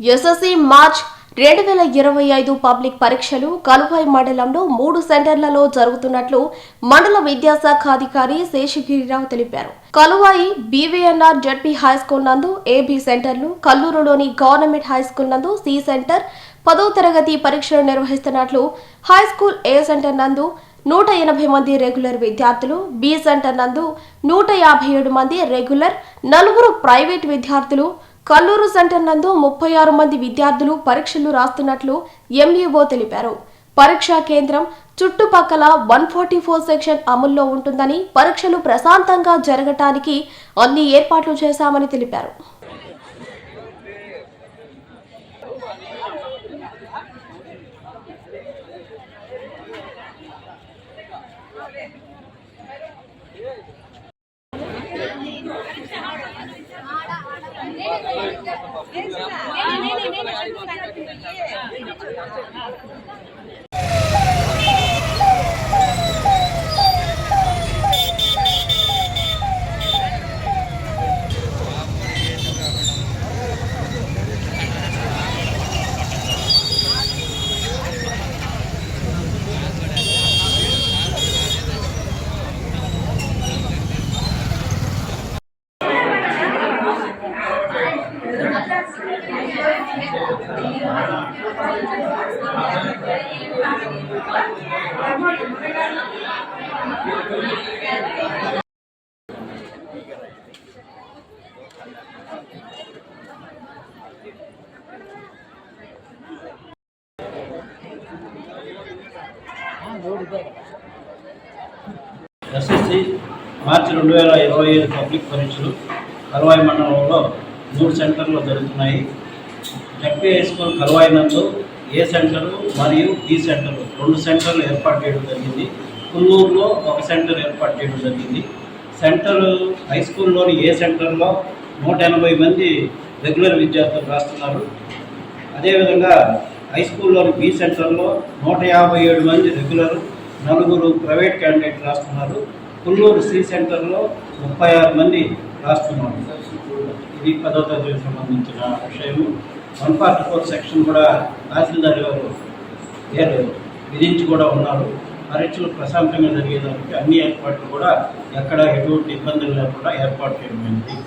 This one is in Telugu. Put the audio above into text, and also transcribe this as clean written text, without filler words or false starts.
ఎస్ఎస్సి మార్చ్ 2025 పబ్లిక్ పరీక్షలు కలువాయి మండలంలో 3 సెంటర్లలో జరుగుతున్నట్లు మండల విద్యాశాఖ అధికారి శేషగిరిరావు తెలిపారు. కలువాయి బీవీఎన్ఆర్ జడ్పీ హైస్కూల్ నందు ఏబీ సెంటర్లు, కల్లూరులోని గవర్నమెంట్ హైస్కూల్ నందు సి సెంటర్ 10వ తరగతి పరీక్షలు నిర్వహిస్తున్నట్లు హైస్కూల్ ఏ సెంటర్ నందు 180 మంది రెగ్యులర్ విద్యార్థులు, బి సెంటర్ నందు 157 మంది రెగ్యులర్, 4 ప్రైవేట్ విద్యార్థులు, కల్లూరు సెంటర్ నందు 36 మంది విద్యార్థులు పరీక్షలు రాస్తున్నట్లు ఎంఈఓ తెలిపారు. పరీక్షా కేంద్రం చుట్టుపక్కల 144 సెక్షన్ అమల్లో ఉంటుందని, పరీక్షలు ప్రశాంతంగా జరగటానికి అన్ని ఏర్పాట్లు చేశామని తెలిపారు. ఎస్ఎస్సి మార్చి 2025 పబ్లిక్ పరీక్షలు కలువాయి మండలంలో 3 సెంటర్లో జరుగుతున్నాయి. జడ్పీ హై స్కూల్ కలువాయి నందు ఏ సెంటరు మరియు బి సెంటరు 2 సెంటర్లు ఏర్పాటు చేయడం జరిగింది. కుల్లూరులో 1 సెంటర్ ఏర్పాటు చేయడం జరిగింది. హై స్కూల్లోని ఏ సెంటర్లో 180 మంది రెగ్యులర్ విద్యార్థులు రాస్తున్నారు. అదేవిధంగా హై స్కూల్లోని బి సెంటర్లో 157 మంది రెగ్యులర్, 4 ప్రైవేట్ క్యాండిడేట్ రాస్తున్నారు. కుల్లూరు సి సెంటర్లో 36 మంది రాస్తున్నారు. ఇది 10వ తరగతికి సంబంధించిన విషయము. 144 సెక్షన్ కూడా తహసీల్దార్ గారు విధించి కూడా ఉన్నారు. పరీక్షలు ప్రశాంతంగా జరిగేదానికి అన్ని ఏర్పాట్లు కూడా ఎక్కడ ఎటువంటి ఇబ్బందులు లేకుండా ఏర్పాటు చేయడం.